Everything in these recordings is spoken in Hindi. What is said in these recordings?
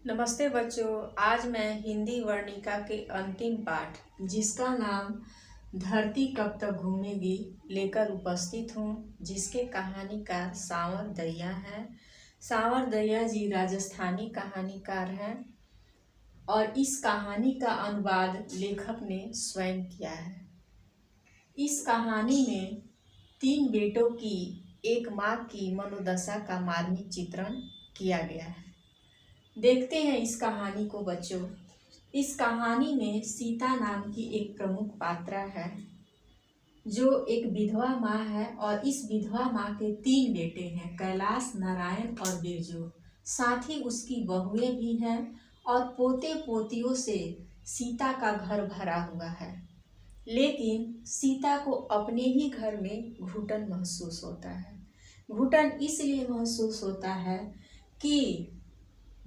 नमस्ते बच्चों। आज मैं हिंदी वर्णिका के अंतिम पाठ जिसका नाम धरती कब तक घूमेगी लेकर उपस्थित हूँ, जिसके कहानीकार सांवर दरिया हैं। सांवर दरिया जी राजस्थानी कहानीकार हैं और इस कहानी का अनुवाद लेखक ने स्वयं किया है। इस कहानी में 3 बेटों की एक माँ की मनोदशा का मार्मिक चित्रण किया गया है। देखते हैं इस कहानी को बच्चों। इस कहानी में सीता नाम की एक प्रमुख पात्रा है जो एक विधवा माँ है और इस विधवा माँ के 3 बेटे हैं, कैलाश, नारायण और बिरजू। साथ ही उसकी बहुएं भी हैं और पोते पोतियों से सीता का घर भरा हुआ है। लेकिन सीता को अपने ही घर में घुटन महसूस होता है। घुटन इसलिए महसूस होता है कि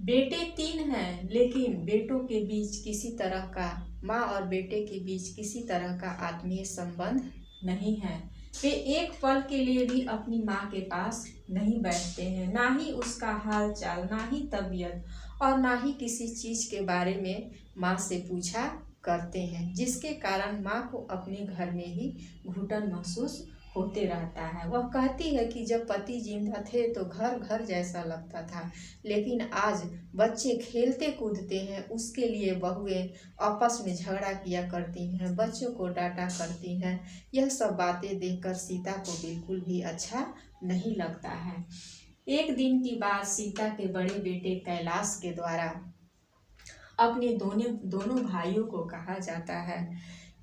बेटे 3 हैं, लेकिन बेटों के बीच किसी तरह का, माँ और बेटे के बीच किसी तरह का आत्मीय संबंध नहीं है। वे एक पल के लिए भी अपनी माँ के पास नहीं बैठते हैं, ना ही उसका हाल चाल, ना ही तबीयत और ना ही किसी चीज़ के बारे में माँ से पूछा करते हैं, जिसके कारण माँ को अपने घर में ही घुटन महसूस होते रहता है। वह कहती है कि जब पति जिंदा थे तो घर घर जैसा लगता था, लेकिन आज बच्चे खेलते कूदते हैं, उसके लिए बहुएं आपस में झगड़ा किया करती हैं, बच्चों को डांटा करती हैं। यह सब बातें देखकर सीता को बिल्कुल भी अच्छा नहीं लगता है। एक दिन की बात सीता के बड़े बेटे कैलाश के द्वारा अपने दोनों भाइयों को कहा जाता है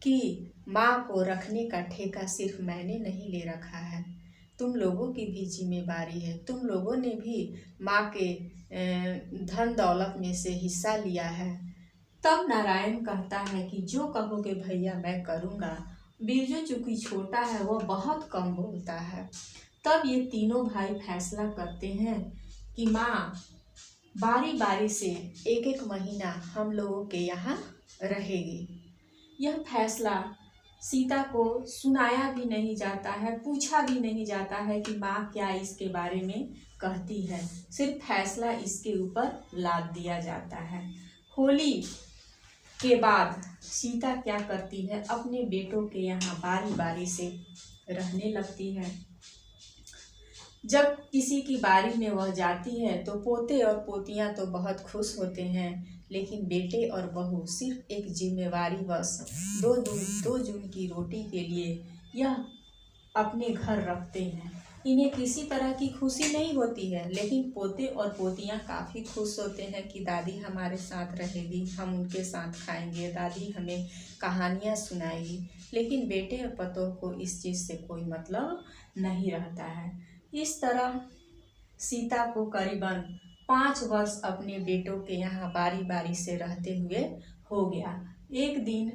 कि माँ को रखने का ठेका सिर्फ मैंने नहीं ले रखा है, तुम लोगों की भी जिम्मेदारी है। तुम लोगों ने भी माँ के धन दौलत में से हिस्सा लिया है। तब नारायण कहता है कि जो कहोगे भैया मैं करूँगा। बिरजू चूंकि छोटा है वह बहुत कम बोलता है। तब ये तीनों भाई फैसला करते हैं कि माँ बारी बारी से एक एक महीना हम लोगों के यहाँ रहेगी। यह फैसला सीता को सुनाया भी नहीं जाता है, पूछा भी नहीं जाता है कि माँ क्या इसके बारे में कहती है। सिर्फ फैसला इसके ऊपर लाद दिया जाता है। होली के बाद सीता क्या करती है, अपने बेटों के यहाँ बारी बारी से रहने लगती है। जब किसी की बारी में वह जाती है तो पोते और पोतियाँ तो बहुत खुश होते हैं, लेकिन बेटे और बहू सिर्फ एक जिम्मेवारी बस 2 जून की रोटी के लिए यह अपने घर रखते हैं। इन्हें किसी तरह की खुशी नहीं होती है, लेकिन पोते और पोतियाँ काफ़ी खुश होते हैं कि दादी हमारे साथ रहेगी, हम उनके साथ खाएंगे, दादी हमें कहानियाँ सुनाएगी। लेकिन बेटे और पतों को इस चीज़ से कोई मतलब नहीं रहता है। इस तरह सीता को करीबन 5 वर्ष अपने बेटों के यहाँ बारी बारी से रहते हुए हो गया। एक दिन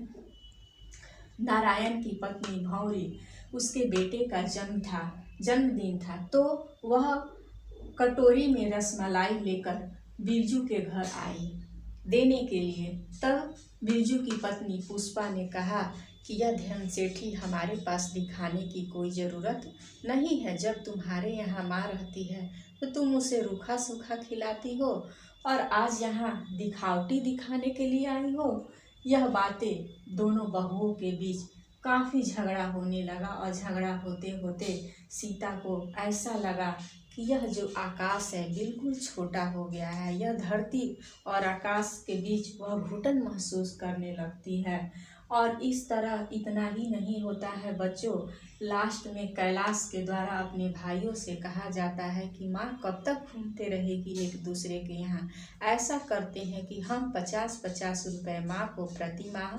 नारायण की पत्नी भौरी, उसके बेटे का जन्मदिन था, तो वह कटोरी में रसमलाई लेकर बिरजू के घर आई देने के लिए। तब बिरजू की पत्नी पुष्पा ने कहा कि यह धनसेठी हमारे पास दिखाने की कोई ज़रूरत नहीं है। जब तुम्हारे यहाँ माँ रहती है तो तुम उसे रूखा सूखा खिलाती हो और आज यहाँ दिखावटी दिखाने के लिए आई हो। यह बातें दोनों बहुओं के बीच काफ़ी झगड़ा होने लगा और झगड़ा होते होते सीता को ऐसा लगा कि यह जो आकाश है बिल्कुल छोटा हो गया है। यह धरती और आकाश के बीच वह घुटन महसूस करने लगती है। और इस तरह इतना ही नहीं होता है बच्चों, लास्ट में कैलाश के द्वारा अपने भाइयों से कहा जाता है कि माँ कब तक घूमते रहेगी एक दूसरे के यहाँ। ऐसा करते हैं कि हम 50-50 रुपये माँ को प्रति माह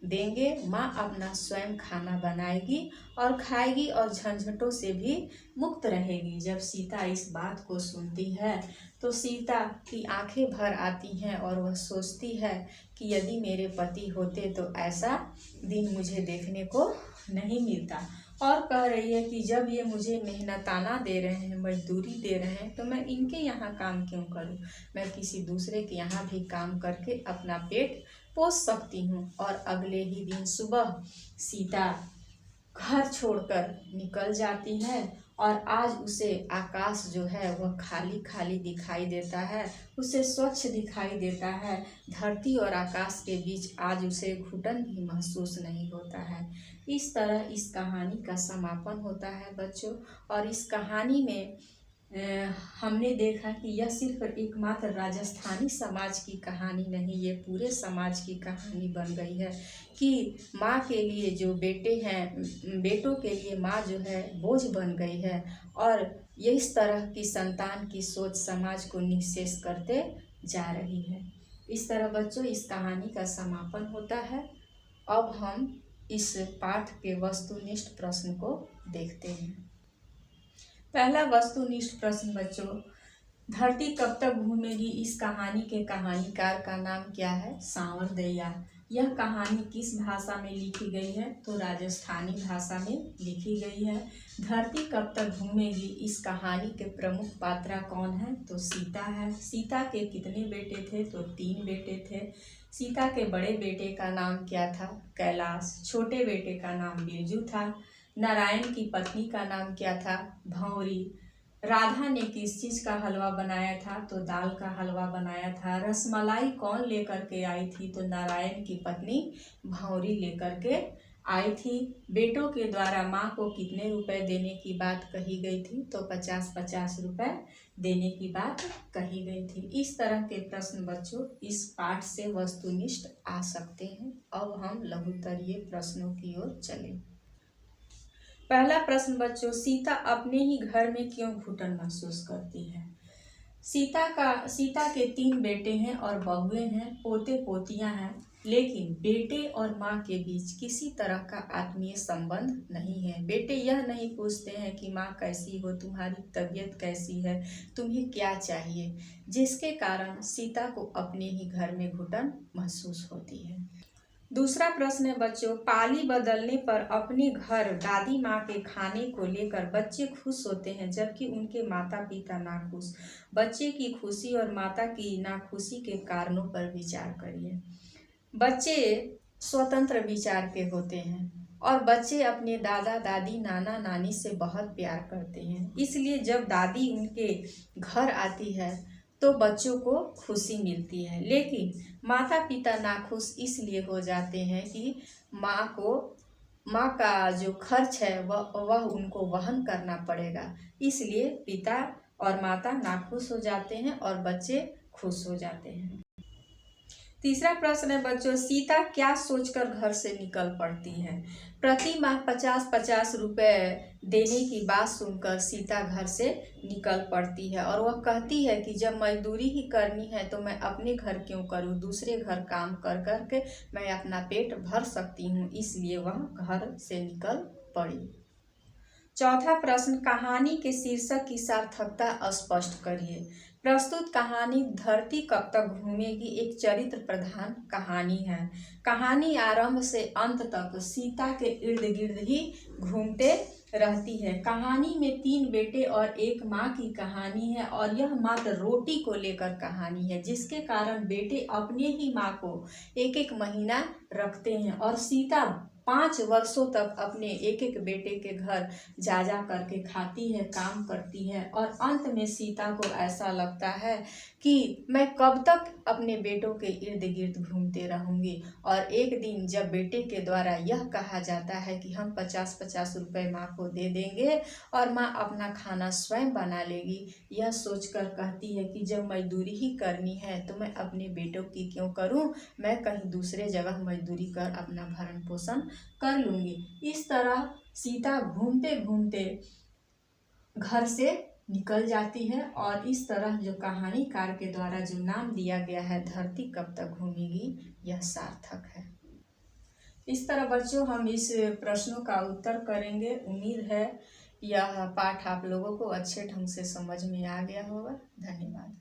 देंगे। माँ अपना स्वयं खाना बनाएगी और खाएगी और झंझटों से भी मुक्त रहेगी। जब सीता इस बात को सुनती है तो सीता की आंखें भर आती हैं और वह सोचती है कि यदि मेरे पति होते तो ऐसा दिन मुझे देखने को नहीं मिलता। और कह रही है कि जब ये मुझे मेहनताना दे रहे हैं, मजदूरी दे रहे हैं, तो मैं इनके यहाँ काम क्यों करूँ। मैं किसी दूसरे के यहाँ भी काम करके अपना पेट पोस सकती हूँ। और अगले ही दिन सुबह सीता घर छोड़कर निकल जाती है और आज उसे आकाश जो है वह खाली खाली दिखाई देता है, उसे स्वच्छ दिखाई देता है। धरती और आकाश के बीच आज उसे घुटन भी महसूस नहीं होता है। इस तरह इस कहानी का समापन होता है बच्चों। और इस कहानी में हमने देखा कि यह सिर्फ एकमात्र राजस्थानी समाज की कहानी नहीं, ये पूरे समाज की कहानी बन गई है कि माँ के लिए जो बेटे हैं, बेटों के लिए माँ जो है बोझ बन गई है। और ये इस तरह की संतान की सोच समाज को निःशेष करते जा रही है। इस तरह बच्चों इस कहानी का समापन होता है। अब हम इस पाठ के वस्तुनिष्ठ प्रश्न को देखते हैं। पहला वस्तुनिष्ठ प्रश्न बच्चों, धरती कब तक घूमेगी, इस कहानी के कहानीकार का नाम क्या है? सांवर दैया। यह कहानी किस भाषा में लिखी गई है? तो राजस्थानी भाषा में लिखी गई है। धरती कब तक घूमेगी, इस कहानी के प्रमुख पात्रा कौन है? तो सीता है। सीता के कितने बेटे थे? तो 3 बेटे थे। सीता के बड़े बेटे का नाम क्या था? कैलाश। छोटे बेटे का नाम बिरजू था। नारायण की पत्नी का नाम क्या था? भंवरी। राधा ने किस चीज़ का हलवा बनाया था? तो दाल का हलवा बनाया था। रसमलाई कौन लेकर के आई थी? तो नारायण की पत्नी भंवरी लेकर के आई थी। बेटों के द्वारा माँ को कितने रुपए देने की बात कही गई थी? तो 50-50 रुपए देने की बात कही गई थी। इस तरह के प्रश्न बच्चों इस पाठ से वस्तुनिष्ठ आ सकते हैं। अब हम लघुत्तरीय प्रश्नों की ओर चलें। पहला प्रश्न बच्चों, सीता अपने ही घर में क्यों घुटन महसूस करती है? सीता के 3 बेटे हैं और बहुएं हैं, पोते पोतियां हैं, लेकिन बेटे और माँ के बीच किसी तरह का आत्मीय संबंध नहीं है। बेटे यह नहीं पूछते हैं कि माँ कैसी हो, तुम्हारी तबीयत कैसी है, तुम्हें क्या चाहिए, जिसके कारण सीता को अपने ही घर में घुटन महसूस होती है। दूसरा प्रश्न है बच्चों, पाली बदलने पर अपने घर दादी माँ के खाने को लेकर बच्चे खुश होते हैं जबकि उनके माता पिता नाखुश। बच्चे की खुशी और माता की नाखुशी के कारणों पर विचार करिए। बच्चे स्वतंत्र विचार के होते हैं और बच्चे अपने दादा दादी नाना नानी से बहुत प्यार करते हैं। इसलिए जब दादी उनके घर आती है तो बच्चों को खुशी मिलती है, लेकिन माता पिता नाखुश इसलिए हो जाते हैं कि माँ का जो खर्च है वह उनको वहन करना पड़ेगा। इसलिए पिता और माता नाखुश हो जाते हैं और बच्चे खुश हो जाते हैं। तीसरा प्रश्न है बच्चों, सीता क्या सोचकर घर से निकल पड़ती है? प्रति माह 50-50 रुपए देने की बात सुनकर सीता घर से निकल पड़ती है और वह कहती है कि जब मजदूरी ही करनी है तो मैं अपने घर क्यों करूं, दूसरे घर काम कर कर के मैं अपना पेट भर सकती हूं, इसलिए वह घर से निकल पड़ी। चौथा प्रश्न, कहानी के शीर्षक की सार्थकता स्पष्ट करिए। प्रस्तुत कहानी धरती कब तक घूमेगी एक चरित्र प्रधान कहानी है। कहानी आरंभ से अंत तक सीता के इर्द गिर्द ही घूमते रहती है। कहानी में 3 बेटे और एक माँ की कहानी है और यह मात्र रोटी को लेकर कहानी है, जिसके कारण बेटे अपने ही माँ को 1-1 महीना रखते हैं और सीता 5 वर्षों तक अपने एक बेटे के घर जा जा करके खाती है, काम करती है और अंत में सीता को ऐसा लगता है कि मैं कब तक अपने बेटों के इर्द गिर्द घूमते रहूंगी। और एक दिन जब बेटे के द्वारा यह कहा जाता है कि हम 50-50 रुपए माँ को दे देंगे और माँ अपना खाना स्वयं बना लेगी, यह सोचकर कहती है कि जब मजदूरी ही करनी है तो मैं अपने बेटों की क्यों करूं, मैं कहीं दूसरे जगह मजदूरी कर अपना भरण पोषण कर लूंगी। इस तरह सीता घूमते घूमते घर से निकल जाती है और इस तरह जो कहानीकार के द्वारा जो नाम दिया गया है धरती कब तक घूमेगी, यह सार्थक है। इस तरह बच्चों हम इस प्रश्नों का उत्तर करेंगे। उम्मीद है यह पाठ आप लोगों को अच्छे ढंग से समझ में आ गया होगा। धन्यवाद।